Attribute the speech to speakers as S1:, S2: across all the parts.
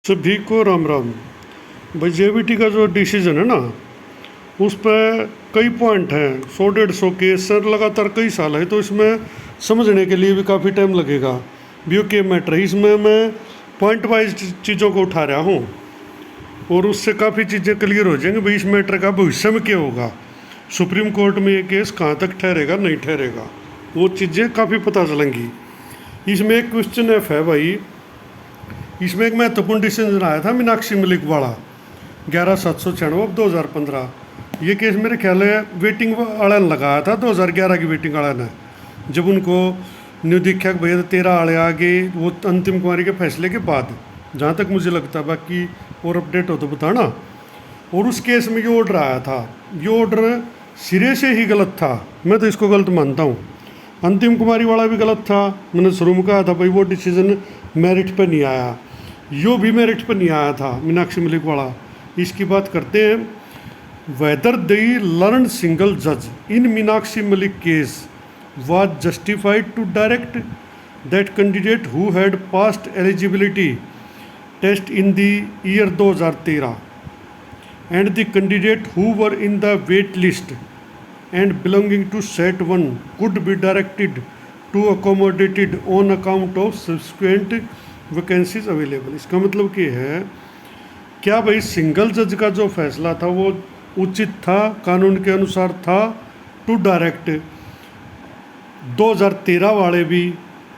S1: सभी को राम राम। भाई जेबीटी का जो डिसीजन है ना, उस पर कई पॉइंट हैं, 100-150 केस सर लगातार कई साल है, तो इसमें समझने के लिए भी काफ़ी टाइम लगेगा। व्यू के मैटर इसमें मैं पॉइंट वाइज चीज़ों को उठा रहा हूँ और उससे काफ़ी चीज़ें क्लियर हो जाएंगी। भाई इस मैटर का भविष्य में क्या होगा, सुप्रीम कोर्ट में ये केस कहाँ तक ठहरेगा नहीं ठहरेगा, वो चीज़ें काफ़ी पता चलेंगी। इसमें एक क्वेश्चन एफ है भाई, इसमें एक महत्वपूर्ण डिसीजन आया था मीनाक्षी मलिक वाला 11/796/2015। ये केस मेरे ख्याल है वेटिंग वाला ने लगाया था 2011 की वेटिंग वाला ने, जब उनको न्यू दिखा कि भैया 13 आड़े आगे, वो अंतिम कुमारी के फैसले के बाद, जहाँ तक मुझे लगता है, बाकी और अपडेट हो तो बताना। और उस केस में ये ऑर्डर आया था, ये ऑर्डर सिरे से ही गलत था, मैं तो इसको गलत मानता हूँ। अंतिम कुमारी वाला भी गलत था, मैंने शुरू में कहा था भाई वो डिसीजन मेरिट पर नहीं आया, यो भी मेरिट पर नहीं आया था मीनाक्षी मलिक वाला। इसकी बात करते हैं। वेदर द लर्न सिंगल जज in Meenakshi Malik case was justified to direct that candidate who had passed eligibility test in the year 2013 and the candidate who were in the wait list and belonging to set 1 could be directed to accommodated on account of subsequent vacancies available। इसका मतलब क्या है, क्या भाई single जज का जो फैसला था वो उचित था, कानून के अनुसार था टू डायरेक्ट 2013 वाले भी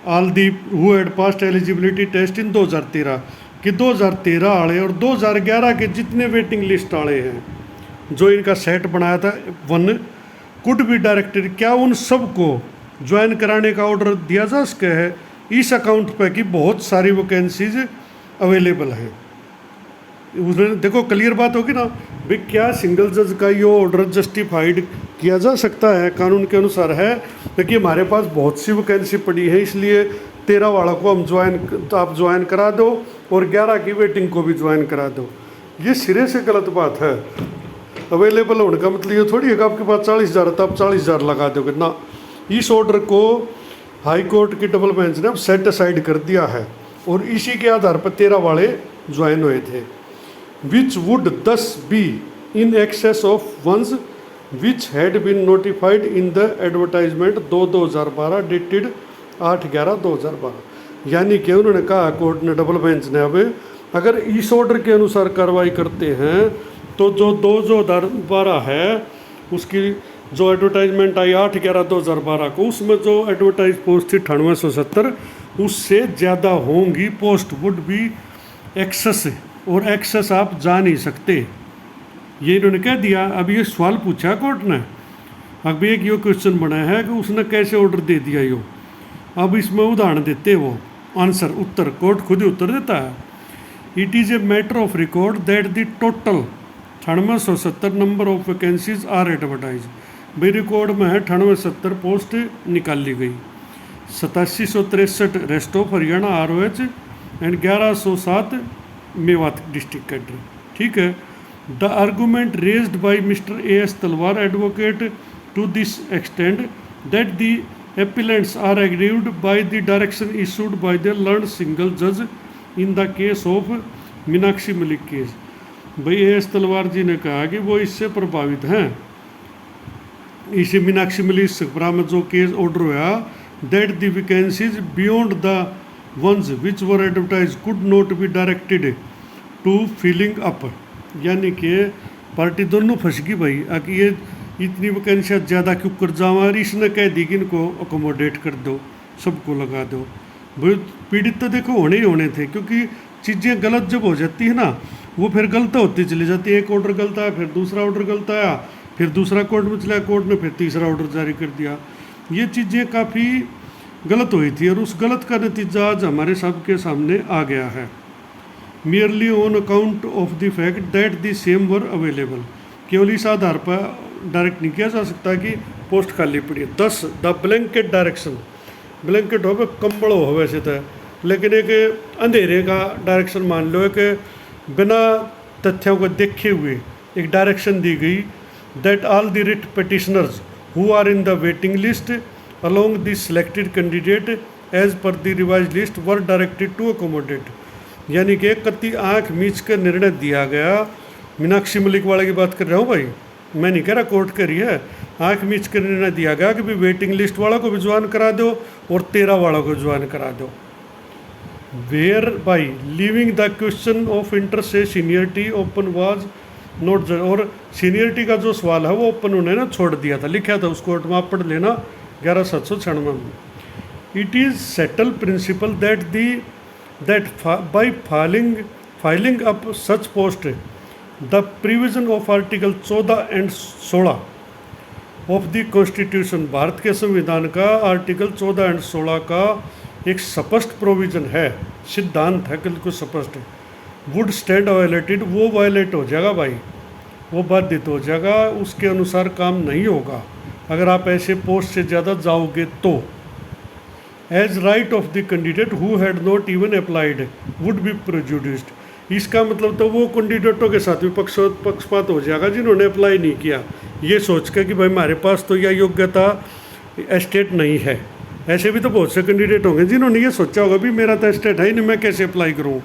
S1: all the who had passed eligibility test in 2013 कि 2013 वाले और 2011 के जितने वेटिंग लिस्ट वाले हैं जो इनका सेट बनाया था 1 कुड बी डायरेक्टेड, क्या उन सबको ज्वाइन कराने का ऑर्डर दिया जा सके है इस अकाउंट पे कि बहुत सारी वैकेंसीज अवेलेबल हैं। उसमें देखो क्लियर बात होगी ना भाई, क्या सिंगल जज का ये ऑर्डर जस्टिफाइड किया जा सकता है, कानून के अनुसार है, क्योंकि हमारे पास बहुत सी वैकेंसी पड़ी है, इसलिए 13 वाला को हम आप ज्वाइन करा दो और 11 की वेटिंग को भी ज्वाइन करा दो। ये सिरे से गलत बात है। अवेलेबल होने का मतलब ये थोड़ी है कि आपके पास 40,000 है तो आप 40,000 लगा दोगे ना। इस ऑर्डर को हाई कोर्ट की डबल बेंच ने अब सेट असाइड कर दिया है और इसी के आधार पर 13 वाले ज्वाइन हुए थे, which would thus be in excess of ones which had been notified in the advertisement 2012 dated 8/11/2012। यानी कि उन्होंने कहा कोर्ट ने, डबल बेंच ने, अब अगर इस ऑर्डर के अनुसार कार्रवाई करते हैं तो जो 2012 है उसकी जो एडवर्टाइजमेंट आई 8/11/2012 को, उसमें जो एडवर्टाइज पोस्ट थी 9870, उससे ज़्यादा होंगी पोस्ट वुड बी एक्सेस, और एक्सेस आप जा नहीं सकते, ये इन्होंने कह दिया। अब ये सवाल पूछा कोर्ट ने, अब एक ये क्वेश्चन बना है कि उसने कैसे ऑर्डर दे दिया यो। अब इसमें उदाहरण देते वो आंसर, उत्तर कोर्ट खुद ही उत्तर देता है। It is a matter of record that the total 9870 number of vacancies are advertise. भाई रिकॉर्ड में है 9870 पोस्ट निकाली गई, 8763 rest of Haryana ROH and 1107 Mewat district cadre. ठीक है। The argument raised by mister AS Talwar advocate to this extend that the appellants are aggrieved by the direction issued by the learned single जज in the case of Meenakshi Malik case. भाई AS तलवार जी ने कहा कि वो इससे प्रभावित हैं, इसे मीनाक्षी मलिक सकपरा में जो केस ऑर्डर हुआ that the vacancies beyond the ones which were advertised could not be directed to filling up। यानी कि पार्टी दोनों फंस गई भाई, आकि ये इतनी वैकेंसियाँ ज़्यादा क्यों कर जाओ, और इसने कह दी कि इनको अकोमोडेट कर दो, सबको लगा दो। भाई पीड़ित तो देखो होने ही होने थे, क्योंकि चीज़ें गलत जब हो जाती है ना, वो फिर गलत होती चली जाती है। एक ऑर्डर गलत आया, फिर दूसरा ऑर्डर गलत आया, फिर दूसरा कोर्ट में चला, कोर्ट ने फिर तीसरा ऑर्डर जारी कर दिया। ये चीज़ें काफ़ी गलत हुई थी और उस गलत का नतीजा आज हमारे सबके सामने आ गया है। Merely on account of the fact that the same were available, केवल इस आधार पर डायरेक्ट नहीं किया जा सकता कि पोस्ट खाली पड़ी है। 10 द ब्लैंकेट डायरेक्शन, ब्लैंकेट हो कंबल हो वैसे तो, लेकिन एक अंधेरे का डायरेक्शन मान लो कि बिना तथ्यों को देखे हुए एक डायरेक्शन दी गई that all the writ petitioners who are in the waiting list along the selected candidate as per the revised list were directed to accommodate। यानी कि कति आंख मीच कर निर्णय दिया गया। मीनाक्षी मलिक वाले की बात कर रहा हूँ भाई, मैं नहीं कह रहा कोर्ट करी है। आंख मीच कर निर्णय दिया गया कि भाई वेटिंग लिस्ट वालों को भी ज्वाइन करा दो और 13 वालों को ज्वाइन करा दो। Whereby leaving the question of inter se seniority open was not जज, और सीनियरिटी का जो सवाल है वो ओपन उन्होंने ना छोड़ दिया था, लिखा था उस कोर्ट में, आप पढ़ लेना 11/796 में। It is settle principal that by filing up such post the provision of article 14 and 16 of the constitution, Bharat के संविधान का आर्टिकल 14 एंड 16 का एक स्पष्ट प्रोविजन है, सिद्धांत है, बिल्कुल स्पष्ट है। वुड स्टैंड वायलेटेड, वो वायलेट हो जाएगा भाई, वो बाधित हो जाएगा, उसके अनुसार काम नहीं होगा अगर आप ऐसे पोस्ट से ज़्यादा जाओगे तो। As right of the candidate who had not even applied would be prejudiced, इसका मतलब तो वो कैंडिडेटों के साथ भी पक्षपात हो जाएगा जिन्होंने अप्लाई नहीं किया, ये सोच कर कि भाई हमारे पास तो यह योग्यता एस्टेट नहीं है। ऐसे भी तो बहुत से कैंडिडेट होंगे जिन्होंने ये सोचा होगा भी मेरा तो एस्टेट है ही नहीं, मैं कैसे अप्लाई करूँ।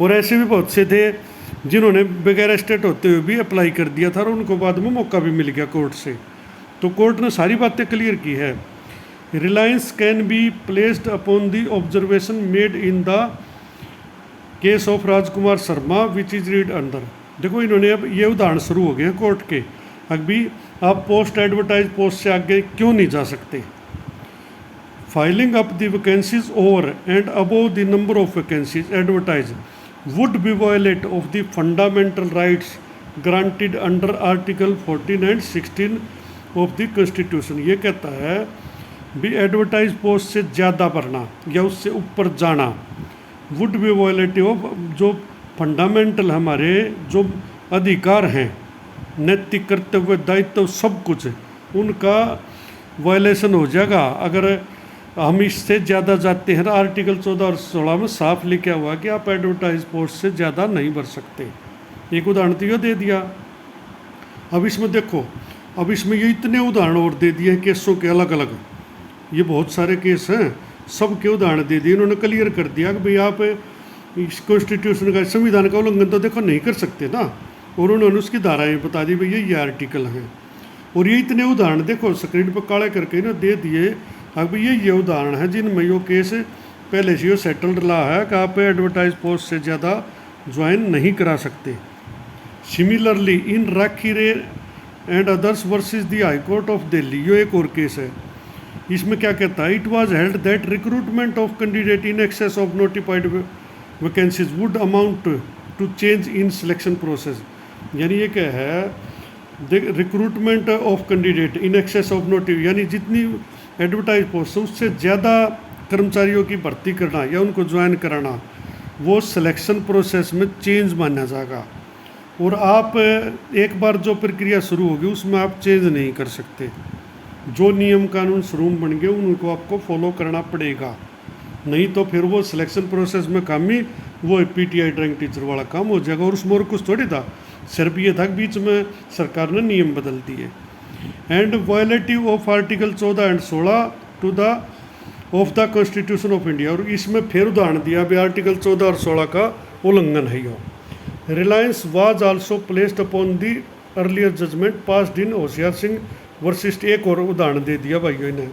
S1: और ऐसे भी बहुत से थे जिन्होंने बगैर एस्टेट होते हुए भी अप्लाई कर दिया था और उनको बाद में मौका भी मिल गया कोर्ट से। तो कोर्ट ने सारी बातें क्लियर की है। Reliance can be placed upon the observation made in the case of Rajkumar Sharma which is read under. देखो इन्होंने अब ये उदाहरण शुरू हो गए कोर्ट के, अभी आप पोस्ट एडवर्टाइज पोस्ट से आगे क्यों नहीं जा सकते। Filing up the vacancies over and above the number of vacancies advertise would be violate of the fundamental rights granted under article 14 and 16 of the constitution। ये कहता है भी एडवर्टाइज पोस्ट से ज़्यादा भरना या उससे ऊपर जाना would be violate of जो फंडामेंटल हमारे जो अधिकार हैं, नैतिक कर्तव्य दायित्व सब कुछ उनका वायलेशन हो जाएगा अगर हम इससे ज़्यादा जाते हैं। आर्टिकल 14 और 16 में साफ लिखा हुआ कि आप एडवर्टाइज पोस्ट से ज़्यादा नहीं भर सकते। एक उदाहरण तो ये दे दिया। अब इसमें देखो, अब इसमें ये इतने उदाहरण और दे दिए हैं केसों के अलग अलग, ये बहुत सारे केस हैं, सब के उदाहरण दे दिए। इन्होंने क्लियर कर दिया कि भाई आप इस कॉन्स्टिट्यूशन का संविधान का उल्लंघन तो देखो नहीं कर सकते ना, और उन्होंने उसकी धाराएँ बता दी भैया ये आर्टिकल हैं। और ये इतने उदाहरण देखो स्क्रीन पर काले करके ना दे दिए। अब ये उदाहरण है जिनमें यो केस पहले से यो सेटल्ड रहा है कि आप एडवर्टाइज पोस्ट से ज़्यादा ज्वाइन नहीं करा सकते। Similarly in Rakhi Ray and others versus the high court of Delhi, यो एक और केस है। इसमें क्या कहता है, it was held that recruitment of candidate in excess of notified vacancies would amount to change in selection process. यानी ये क्या है, recruitment of candidate in excess of नोटिफ, यानी जितनी एडवर्टाइज पोस्ट उससे ज़्यादा कर्मचारियों की भर्ती करना या उनको ज्वाइन कराना वो सिलेक्शन प्रोसेस में चेंज माना जाएगा। और आप एक बार जो प्रक्रिया शुरू होगी उसमें आप चेंज नहीं कर सकते। जो नियम कानून शुरू बन गए उनको आपको फॉलो करना पड़ेगा, नहीं तो फिर वो सिलेक्शन प्रोसेस में खामी वो पीटीआई ड्राइंग टीचर वाला काम हो जाएगा। और उसमें और कुछ थोड़ी था, सिर्फ ये था कि बीच में सरकार ने नियम बदल दिए। And violative of article 14 and 16 to the of the constitution of India. और इसमें फिर उदाहरण दिया भी आर्टिकल 14 और 16 का उल्लंघन है। यो reliance was also placed upon the earlier judgment passed in Hoshiyar Singh versus, एक और उदाहरण दे दिया भाइयों ने।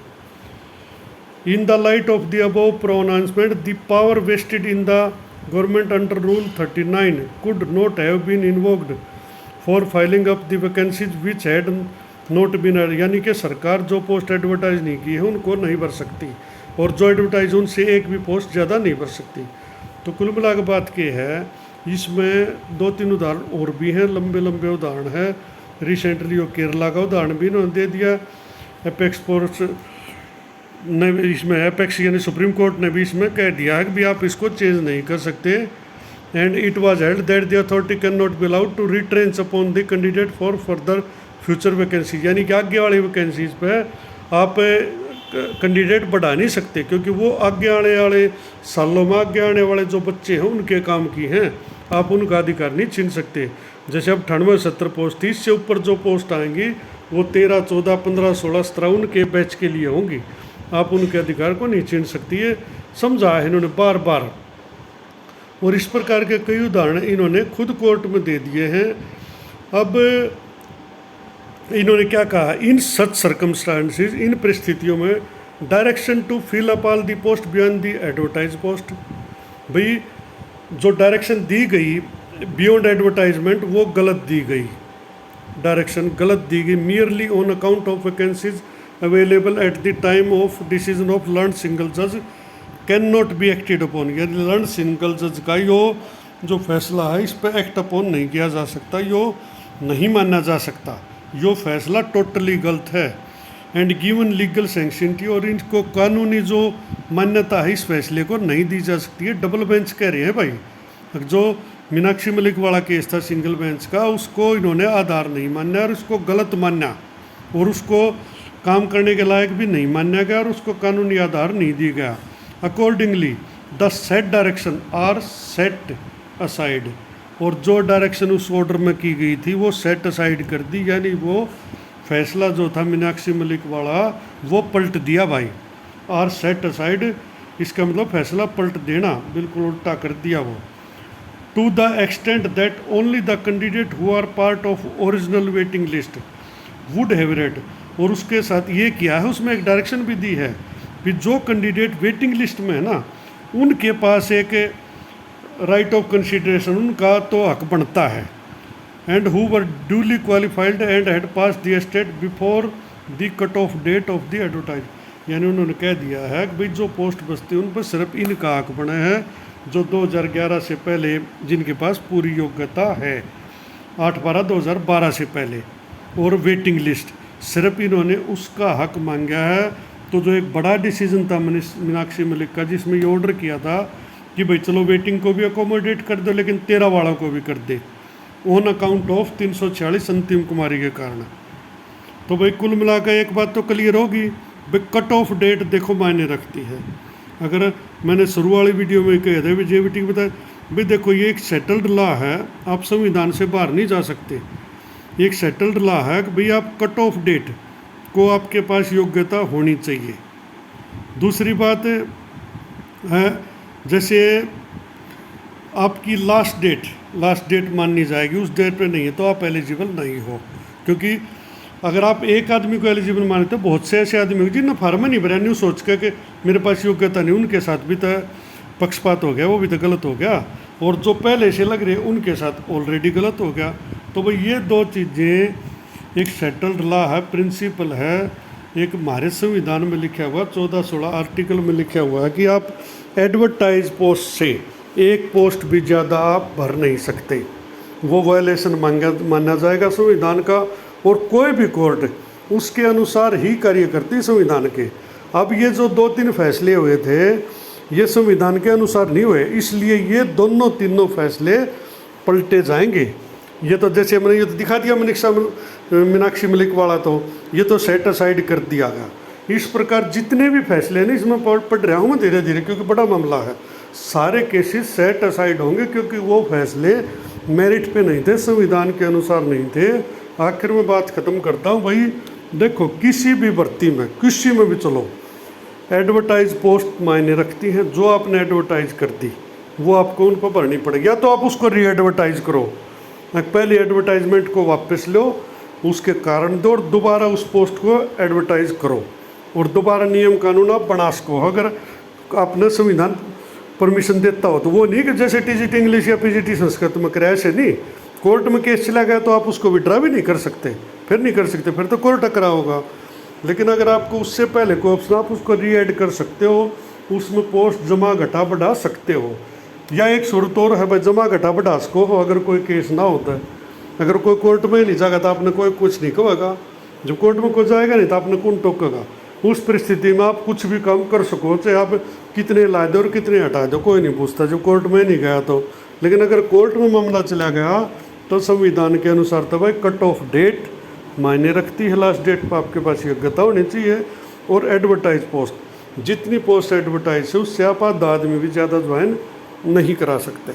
S1: In the light of the above pronouncement the power vested in the government under rule 39 could not have been invoked for filing up the vacancies which had not been, यानी कि सरकार जो पोस्ट एडवर्टाइज नहीं की है उनको नहीं भर सकती, और जो एडवर्टाइज उनसे एक भी पोस्ट ज़्यादा नहीं भर सकती। तो कुल मिला के बात के है, इसमें 2-3 उदाहरण और भी हैं, लंबे लंबे उदाहरण है। रिसेंटली वो केरला का उदाहरण भी इन्होंने दे दिया। एपेक्स कोर्ट ने इसमें, एपेक्स यानी सुप्रीम कोर्ट ने भी इसमें कह दिया है कि भी आप इसको चेंज नहीं कर सकते। And it was held that the authority can not be allowed to retrench upon the candidate for further future vacancy, यानी कि आगे वाली वैकेंसीज पे आप कैंडिडेट बढ़ा नहीं सकते, क्योंकि वो आगे आने वाले सालों में आगे आने वाले जो बच्चे हैं उनके काम की हैं, आप उनका अधिकार नहीं छीन सकते। जैसे अब 98-70 पोस्ट थी, इससे ऊपर जो पोस्ट आएंगी वो 13, 14, 15, 16, 17 उनके बैच के लिए होंगी, आप उनके अधिकार को नहीं छीन सकती है। समझा है इन्होंने बार बार। और इस प्रकार के कई उदाहरण इन्होंने खुद कोर्ट में दे दिए हैं। अब इन्होंने क्या कहा, इन सच सर्कमस्टांसेस, इन परिस्थितियों में direction to fill up all the post beyond the advertise post, भाई जो डायरेक्शन दी गई बियॉन्ड एडवर्टाइजमेंट वो गलत दी गई, डायरेक्शन गलत दी गई। Merely on account of vacancies available at the time of decision of learned single जज can not be acted upon, यानी लर्न सिंगल जज का यो जो फैसला है इस पर एक्ट अपॉन नहीं किया जा सकता, यो नहीं माना जा सकता, यो फैसला टोटली गलत है। एंड गिवन लीगल सैंक्शन थी, और इनको कानूनी जो मान्यता है इस फैसले को नहीं दी जा सकती है। डबल बेंच कह रहे हैं भाई, जो मीनाक्षी मलिक वाला केस था सिंगल बेंच का, उसको इन्होंने आधार नहीं माना और उसको गलत माना और उसको काम करने के लायक भी नहीं माना गया और उसको कानूनी आधार नहीं दिया गया। Accordingly the set direction are set aside, और जो डायरेक्शन उस ऑर्डर में की गई थी वो सेट असाइड कर दी, यानी वो फैसला जो था मीनाक्षी मलिक वाला वो पलट दिया भाई। आर सेट असाइड इसका मतलब फैसला पलट देना, बिल्कुल उल्टा कर दिया वो। To the extent that only the candidate who are part of original waiting list would have read, और उसके साथ ये किया है, उसमें एक डायरेक्शन भी दी है कि जो कैंडिडेट वेटिंग लिस्ट में है ना उनके पास एक राइट ऑफ कंसिडरेशन, उनका तो हक बनता है। And who were duly qualified and had pass the state before the cut off date of the advertise, यानी उन्होंने कह दिया है कि भाई जो पोस्ट बचती है उन पर सिर्फ इनका हक बना है जो 2011 से पहले जिनके पास पूरी योग्यता है, 8/12/2012 से पहले, और वेटिंग लिस्ट सिर्फ इन्होंने उसका हक मांगा है। तो जो एक बड़ा डिसीजन था मीनाक्षी मलिक का जिसमें ये ऑर्डर किया था कि भाई चलो वेटिंग को भी अकोमोडेट कर दो लेकिन 13 वालों को भी कर दे, ऑन अकाउंट ऑफ 346 अंतिम कुमारी के कारण। तो भाई कुल मिलाकर एक बात तो क्लियर होगी, भाई कट ऑफ डेट देखो मायने रखती है। अगर मैंने शुरू वाली वीडियो में कह रहे भाई JVT बताया, भाई देखो ये एक सेटल्ड लॉ है, आप संविधान से बाहर नहीं जा सकते। एक सेटल्ड लॉ है कि भाई आप कट ऑफ डेट को आपके पास योग्यता होनी चाहिए। दूसरी बात है जैसे आपकी लास्ट डेट माननी जाएगी, उस डेट पे नहीं है तो आप एलिजिबल नहीं हो, क्योंकि अगर आप एक आदमी को एलिजिबल माने तो बहुत से ऐसे आदमी हो जिन्होंने फार्म नहीं भरा, न्यू सोच के कि मेरे पास योग्यता नहीं, उनके साथ भी तो पक्षपात हो गया, वो भी तो गलत हो गया, और जो पहले से लग रहे उनके साथ ऑलरेडी गलत हो गया। तो भाई ये दो चीज़ें, एक सेटल्ड लॉ है, प्रिंसिपल है, एक हमारे संविधान में लिखा हुआ 14-16 आर्टिकल में लिखा हुआ है कि आप एडवर्टाइज पोस्ट से एक पोस्ट भी ज़्यादा आप भर नहीं सकते, वो वायलेशन माना जाएगा संविधान का, और कोई भी कोर्ट उसके अनुसार ही कार्य करती संविधान के। अब ये जो 2-3 फैसले हुए थे ये संविधान के अनुसार नहीं हुए, इसलिए ये तीनों फैसले पलटे जाएंगे। ये तो जैसे मैंने ये तो दिखा दिया मीनाक्षी मलिक वाला, तो ये तो सेट असाइड कर दिया गया। इस प्रकार जितने भी फैसले हैं इसमें पढ़ रहा हूँ मैं धीरे धीरे, क्योंकि बड़ा मामला है, सारे केसेस सेट असाइड होंगे क्योंकि वो फैसले मेरिट पे नहीं थे, संविधान के अनुसार नहीं थे। आखिर में बात ख़त्म करता हूँ भाई, देखो किसी भी भर्ती में किसी में भी चलो एडवर्टाइज पोस्ट मायने रखती हैं। जो आपने एडवर्टाइज कर दी वो आपको उन पर भरनी पड़ेगी, या तो आप उसको री एडवर्टाइज करो, पहले एडवर्टाइजमेंट को वापस लो, उसके कारण दो और दोबारा उस पोस्ट को एडवर्टाइज करो, और दोबारा नियम कानून आप बना सको अगर आपने संविधान परमिशन देता हो। तो वो नहीं कि जैसे TGT इंग्लिश या PGT संस्कृत में कराया, ऐसे नहीं। कोर्ट में केस चला गया तो आप उसको विड्रा भी नहीं कर सकते, फिर नहीं कर सकते, फिर तो कोर्ट टकरा होगा। लेकिन अगर आपको उससे पहले कोई ऑप्शन, आप उसको री-ऐड कर सकते हो, उसमें पोस्ट जमा घटा बढ़ा सकते हो। या एक सूरत और है भाई, जमा घटा बढ़ा सको अगर कोई केस ना होता है, अगर कोई कोर्ट में नहीं जाएगा तो आपने कोई कुछ नहीं कहेगा, जब कोर्ट में कोई जाएगा नहीं तो आपने कौन टोकेगा। उस परिस्थिति में आप कुछ भी काम कर सको, चाहे आप कितने ला दो और कितने हटा दो, कोई नहीं पूछता जब कोर्ट में नहीं गया तो। लेकिन अगर कोर्ट में मामला चला गया तो संविधान के अनुसार तो भाई कट ऑफ डेट मायने रखती है, लास्ट डेट पर आपके पास योग्यता होनी चाहिए। और एडवर्टाइज पोस्ट, जितनी पोस्ट एडवर्टाइज है उससे आप आधा आदमी भी ज़्यादा ज्वाइन नहीं करा सकते।